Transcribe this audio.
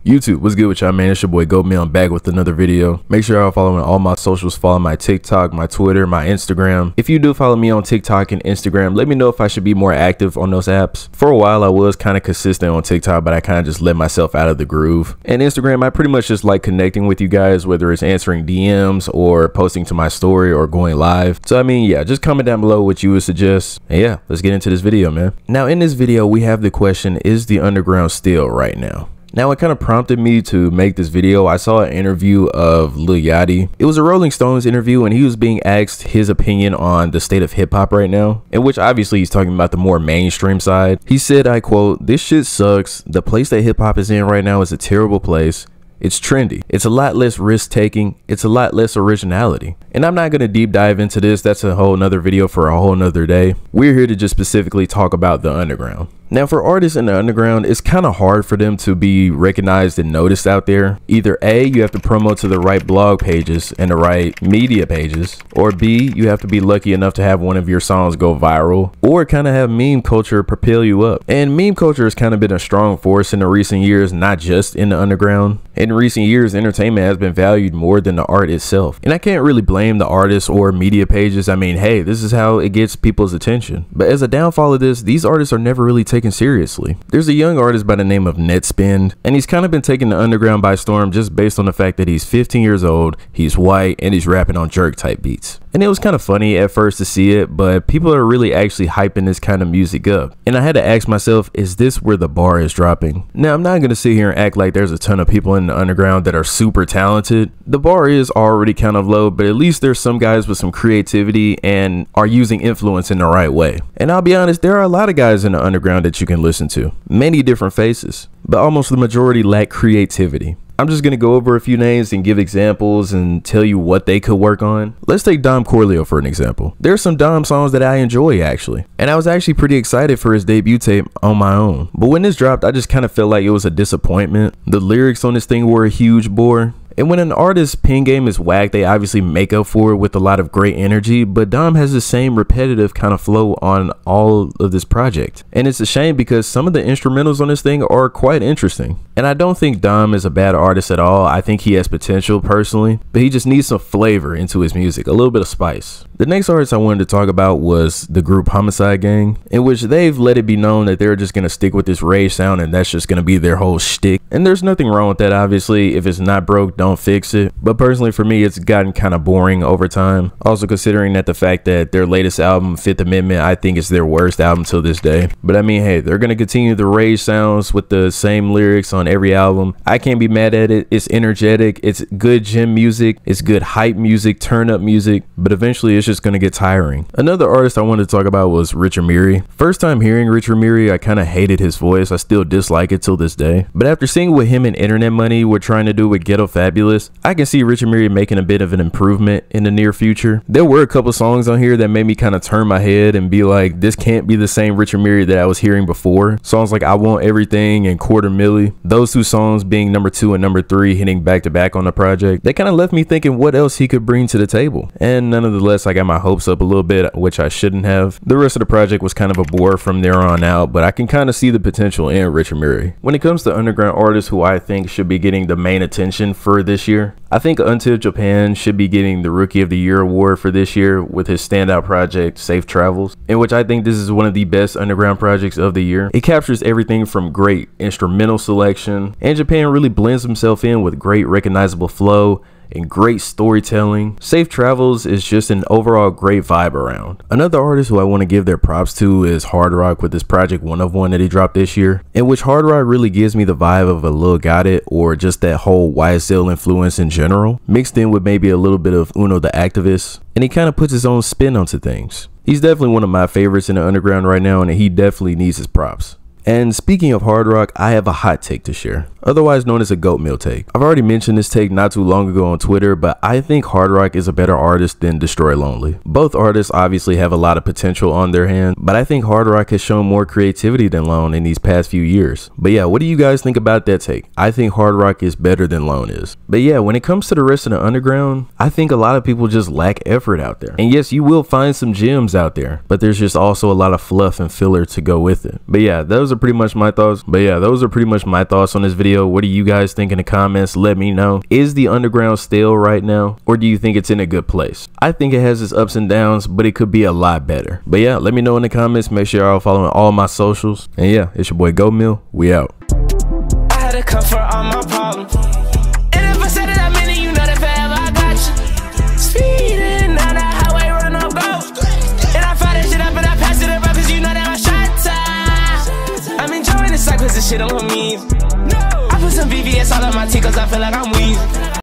YouTube, what's good with y'all, man? It's your boy Goatmeal. I'm back with another video. Make sure y'all following all my socials. Follow my TikTok, my Twitter, my Instagram. If you do follow me on TikTok and Instagram, let me know if I should be more active on those apps. For a while, I was kind of consistent on TikTok, but I kind of just let myself out of the groove. And Instagram, I pretty much just like connecting with you guys, whether it's answering DMs or posting to my story or going live. So I mean, yeah, just comment down below what you would suggest. And yeah, let's get into this video, man. Now in this video, we have the question, is the underground still right now? Now, it kind of prompted me to make this video. I saw an interview of Lil Yachty. It was a Rolling Stones interview, and he was being asked his opinion on the state of hip hop right now, in which obviously he's talking about the more mainstream side. He said, I quote, "This shit sucks. The place that hip hop is in right now is a terrible place. It's trendy. It's a lot less risk taking. It's a lot less originality." And I'm not going to deep dive into this. That's a whole nother video for a whole nother day. We're here to just specifically talk about the underground. Now, for artists in the underground, it's kind of hard for them to be recognized and noticed out there. Either A, you have to promote to the right blog pages and the right media pages, or B, you have to be lucky enough to have one of your songs go viral, or kind of have meme culture propel you up. And meme culture has kind of been a strong force in the recent years, not just in the underground. In recent years, entertainment has been valued more than the art itself. And I can't really blame the artists or media pages. I mean, hey, this is how it gets people's attention. But as a downfall of this, these artists are never really taken seriously. There's a young artist by the name of Netspend, and he's kind of been taking the underground by storm just based on the fact that he's 15 years old, he's white, and he's rapping on jerk type beats. And it was kind of funny at first to see it, but people are really actually hyping this kind of music up. And I had to ask myself, is this where the bar is dropping? Now, I'm not going to sit here and act like there's a ton of people in the underground that are super talented. The bar is already kind of low, but at least there's some guys with some creativity and are using influence in the right way. And I'll be honest, there are a lot of guys in the underground that you can listen to. Many different faces, but almost the majority lack creativity. I'm just going to go over a few names and give examples and tell you what they could work on. Let's take Dom Corleo for an example. There's some Dom songs that I enjoy actually, and I was actually pretty excited for his debut tape, On My Own. But when this dropped, I just kind of felt like it was a disappointment. The lyrics on this thing were a huge bore. And when an artist's pen game is whack, they obviously make up for it with a lot of great energy, but Dom has the same repetitive kind of flow on all of this project. And it's a shame because some of the instrumentals on this thing are quite interesting. And I don't think Dom is a bad artist at all. I think he has potential personally, but he just needs some flavor into his music, a little bit of spice. The next artist I wanted to talk about was the group Homicide Gang, in which they've let it be known that they're just going to stick with this rage sound and that's just going to be their whole shtick. And there's nothing wrong with that, obviously. If it's not broke, don't fix it. But personally for me, it's gotten kind of boring over time. Also considering that the fact that their latest album, Fifth Amendment, I think is their worst album till this day. But I mean, hey, they're going to continue the rage sounds with the same lyrics on every album. I can't be mad at it. It's energetic. It's good gym music. It's good hype music, turn up music. But eventually it's just going to get tiring. Another artist I wanted to talk about was Richard Miri. First time hearing Richard Miri, I kind of hated his voice. I still dislike it till this day. But after seeing what him and Internet Money were trying to do with Ghetto Fabulous, I can see Richard Miri making a bit of an improvement in the near future. There were a couple songs on here that made me kind of turn my head and be like, this can't be the same Richard Miri that I was hearing before. Songs like I Want Everything and Quarter Milli, those two songs being number 2 and number 3 hitting back to back on the project, they kind of left me thinking what else he could bring to the table. And nonetheless, I got my hopes up a little bit, which I shouldn't have. The rest of the project was kind of a bore from there on out, but I can kind of see the potential in Richard Miri. When it comes to underground artists who I think should be getting the main attention for this year, I think Until Japan should be getting the Rookie of the Year award for this year with his standout project, Safe Travels, in which I think this is one of the best underground projects of the year. It captures everything from great instrumental selection, and Japan really blends himself in with great recognizable flow and great storytelling. Safe Travels is just an overall great vibe around. Another artist who I want to give their props to is Hard Rock with this project One of One that he dropped this year, in which Hard Rock really gives me the vibe of a Lil Got It or just that whole YSL influence in general, mixed in with maybe a little bit of Uno the Activist, and he kind of puts his own spin onto things. He's definitely one of my favorites in the underground right now, and he definitely needs his props. And speaking of Hard Rock, I have a hot take to share, otherwise known as a Goatmeal take. I've already mentioned this take not too long ago on Twitter, but I think Hard Rock is a better artist than Destroy Lonely. Both artists obviously have a lot of potential on their hand, but I think Hard Rock has shown more creativity than Lone in these past few years. But yeah, what do you guys think about that take? I think Hard Rock is better than Lone is. But yeah, when it comes to the rest of the underground, I think a lot of people just lack effort out there. And yes, you will find some gems out there, but there's just also a lot of fluff and filler to go with it. But yeah, those are are pretty much my thoughts. But yeah, those are pretty much my thoughts on this video. What do you guys think in the comments? Let me know. Is the underground stale right now, or do you think it's in a good place? I think it has its ups and downs, but it could be a lot better. But yeah, let me know in the comments. Make sure y'all following all my socials. And yeah, it's your boy Go Mill. We out. I had to comfort all my problems. And if I said it that many, you know that forever I got you. Speeding down the highway, run up go. And I fire that shit up and I pass it around, cause you know that my shot time. I'm enjoying this cycle, cause this shit on me. I put some VVS all on my teeth, cause I feel like I'm weak.